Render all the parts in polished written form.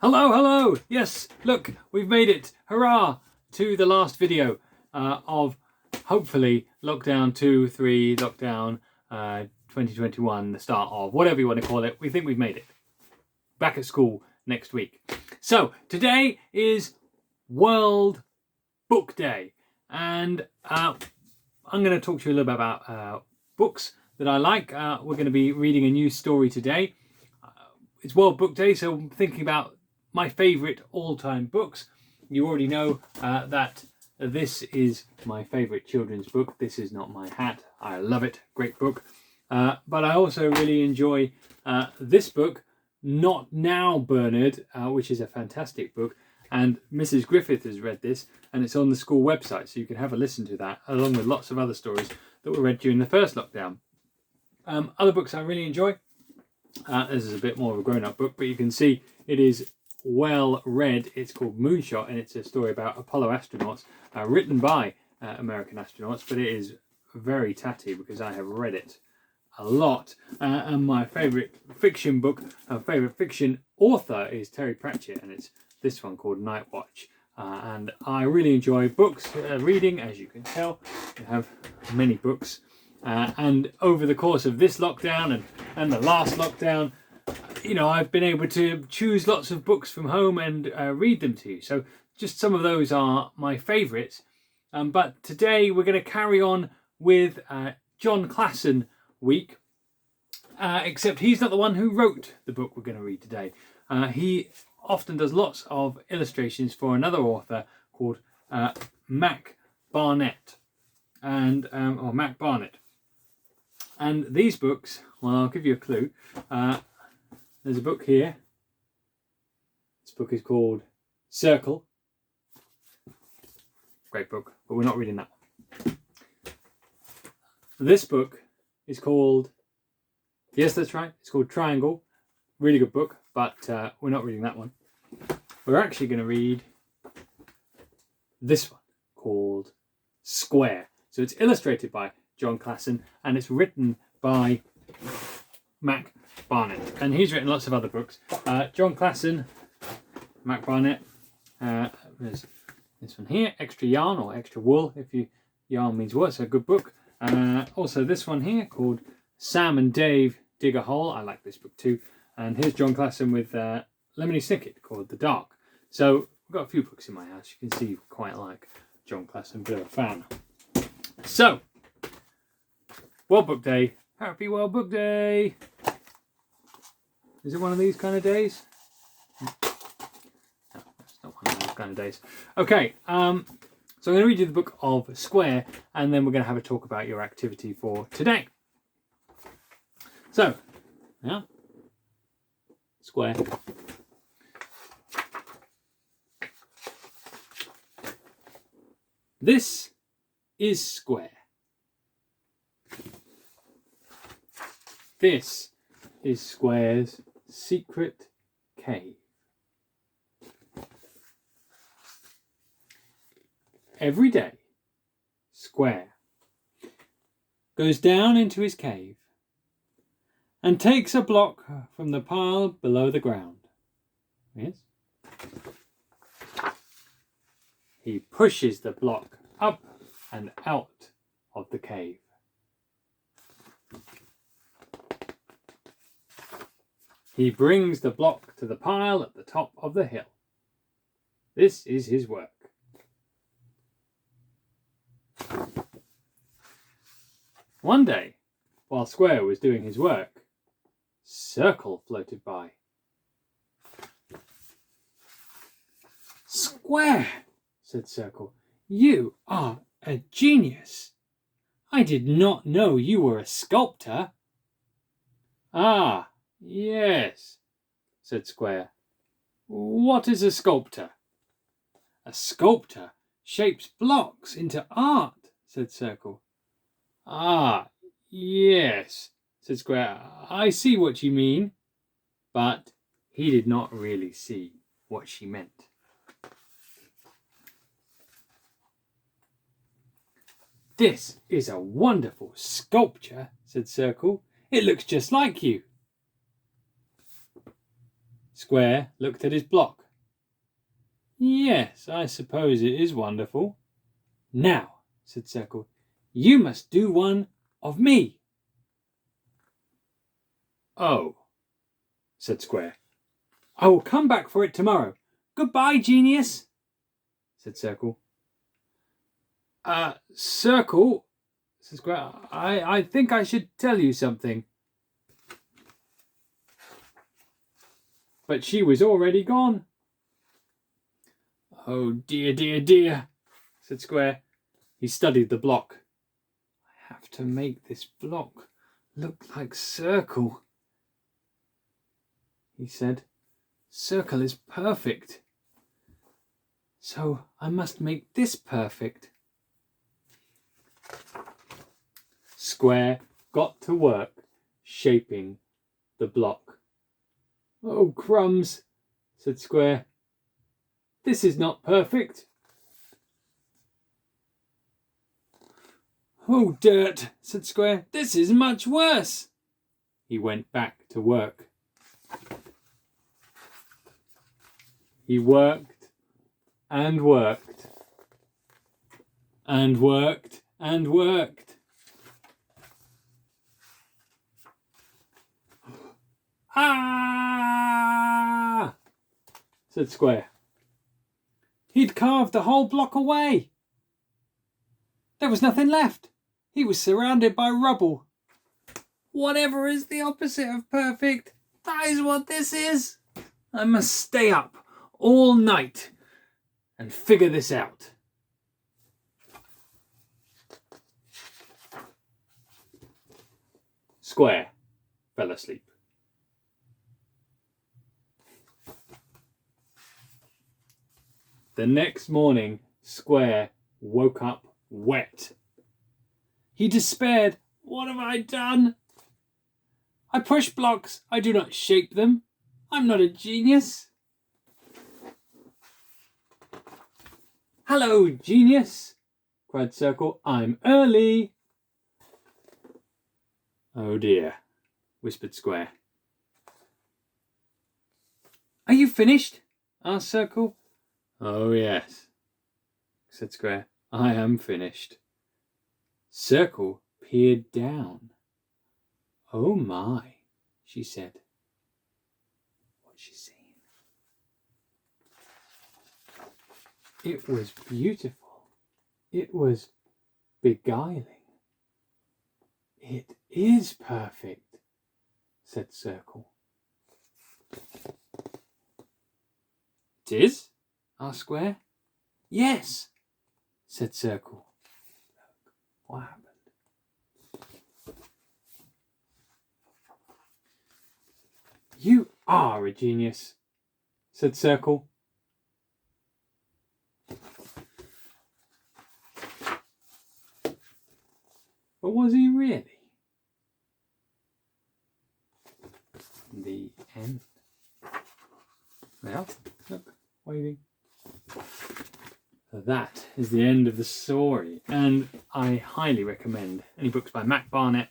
Hello, hello! Yes, look, we've made it! Hurrah! To the last video of hopefully lockdown 2, 3, lockdown 2021, the start of whatever you want to call it. We think we've made it. Back at school next week. So today is World Book Day, and I'm going to talk to you a little bit about books that I like. We're going to be reading a new story today. It's World Book Day, so I'm thinking about my favourite all-time books. You already know that this is my favourite children's book. This Is Not My Hat. I love it. Great book. But I also really enjoy this book, Not Now, Bernard, which is a fantastic book. And Mrs. Griffith has read this, and it's on the school website, so you can have a listen to that, along with lots of other stories that were read during the first lockdown. Other books I really enjoy. This is a bit more of a grown-up book, but you can see it is well read. It's called Moonshot, and it's a story about Apollo astronauts, written by American astronauts, but it is very tatty because I have read it a lot. And my favourite fiction book, favourite fiction author is Terry Pratchett, and it's this one called Night Watch. And I really enjoy books, reading, as you can tell. I have many books. And over the course of this lockdown and the last lockdown, you know, I've been able to choose lots of books from home and read them to you. So just some of those are my favourites. But today we're going to carry on with Jon Klassen week, except he's not the one who wrote the book we're going to read today. He often does lots of illustrations for another author called Mac Barnett, or Mac Barnett. And these books, well, I'll give you a clue. There's a book here. This book is called Circle. Great book, but we're not reading that one. This book is called, yes, that's right, it's called Triangle. Really good book, but we're not reading that one. We're actually going to read this one called Square. So it's illustrated by Jon Klassen, and it's written by Mac Barnett, and he's written lots of other books. Jon Klassen, Mac Barnett. There's this one here, Extra Yarn or Extra Wool, if yarn means wool. It's a good book. Also this one here called Sam and Dave Dig a Hole. I like this book too. And here's Jon Klassen with Lemony Snicket called The Dark. So I've got a few books in my house. You can see you quite like Jon Klassen, bit of a fan. So World Book Day. Happy World Book Day. Is it one of these kind of days? No, it's not one of those kind of days. Okay, so I'm going to read you the book of Square, and then we're going to have a talk about your activity for today. So, yeah, Square. This is Square. This is Square's secret cave. Every day, Square goes down into his cave and takes a block from the pile below the ground. Yes? He pushes the block up and out of the cave. He brings the block to the pile at the top of the hill. This is his work. One day, while Square was doing his work, Circle floated by. "Square," said Circle, "you are a genius. I did not know you were a sculptor." "Ah, yes," said Square. "What is a sculptor?" "A sculptor shapes blocks into art," said Circle. "Ah, yes," said Square. "I see what you mean." But he did not really see what she meant. "This is a wonderful sculpture," said Circle. "It looks just like you." Square looked at his block. Yes, I suppose it is wonderful. Now, said Circle, you must do one of me. Oh, said Square. I will come back for it tomorrow. Goodbye, genius, said Circle. Circle, said Square, I think I should tell you something. But she was already gone. Oh dear, dear, dear, said Square. He studied the block. I have to make this block look like Circle, he said. Circle is perfect. So I must make this perfect. Square got to work shaping the block. Oh, crumbs, said Square. This is not perfect. Oh, dirt, said Square. This is much worse. He went back to work. He worked and worked and worked and worked. Ah! Said Square. He'd carved the whole block away. There was nothing left. He was surrounded by rubble. Whatever is the opposite of perfect, that is what this is. I must stay up all night and figure this out. Square fell asleep. The next morning, Square woke up wet. He despaired. What have I done? I push blocks. I do not shape them. I'm not a genius. Hello, genius, cried Circle. I'm early. Oh dear, whispered Square. Are you finished? Asked Circle. Oh yes, said Square. I am finished. Circle peered down. Oh my, she said. What's she seen? It was beautiful. It was beguiling. It is perfect, said Circle. It is? Asked Square. Yes, said Circle. Look, what happened? You are a genius, said Circle. But was he really? The end. Well, look, waving. So that is the end of the story, and I highly recommend any books by Mac Barnett.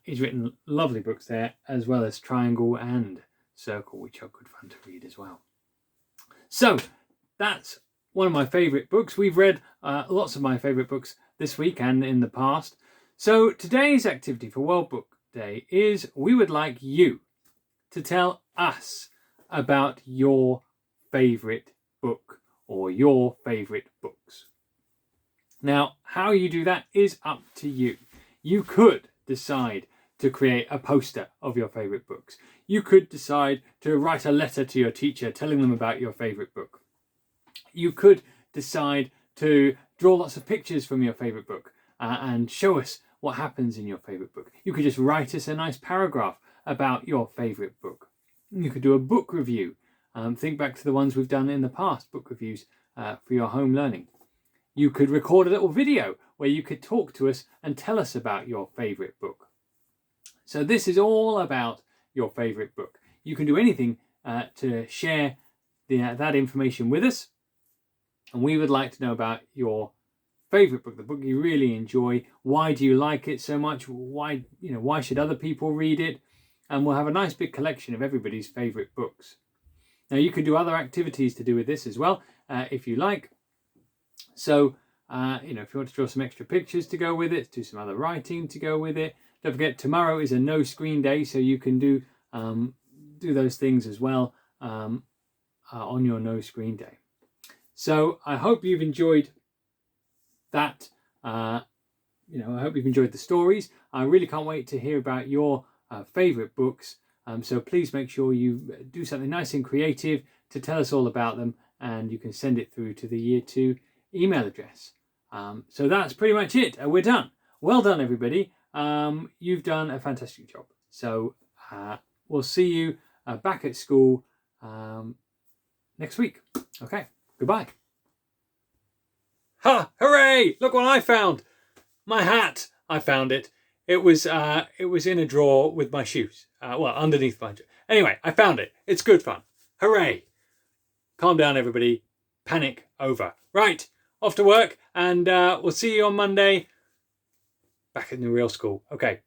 He's written lovely books there, as well as Triangle and Circle, which are good fun to read as well. So that's one of my favourite books. We've read lots of my favourite books this week and in the past. So today's activity for World Book Day is we would like you to tell us about your favourite book or your favourite books. Now, how you do that is up to you. You could decide to create a poster of your favourite books. You could decide to write a letter to your teacher telling them about your favourite book. You could decide to draw lots of pictures from your favourite book and show us what happens in your favourite book. You could just write us a nice paragraph about your favourite book. You could do a book review. Think back to the ones we've done in the past, book reviews for your home learning. You could record a little video where you could talk to us and tell us about your favourite book. So this is all about your favourite book. You can do anything to share that information with us. And we would like to know about your favourite book, the book you really enjoy. Why do you like it so much? Why should other people read it? And we'll have a nice big collection of everybody's favourite books. Now you can do other activities to do with this as well, if you like. So, you know, if you want to draw some extra pictures to go with it, do some other writing to go with it. Don't forget, tomorrow is a no screen day, so you can do those things as well on your no screen day. So I hope you've enjoyed that. You know, I hope you've enjoyed the stories. I really can't wait to hear about your favourite books. So please make sure you do something nice and creative to tell us all about them, and you can send it through to the Year 2 email address. So that's pretty much it. We're done. Well done, everybody. You've done a fantastic job. So we'll see you back at school next week. Okay, goodbye. Ha! Hooray! Look what I found. My hat. I found it. It was in a drawer with my shoes. Well, underneath my... Anyway, I found it. It's good fun. Hooray! Calm down, everybody. Panic over. Right, off to work, and we'll see you on Monday back in the real school. Okay,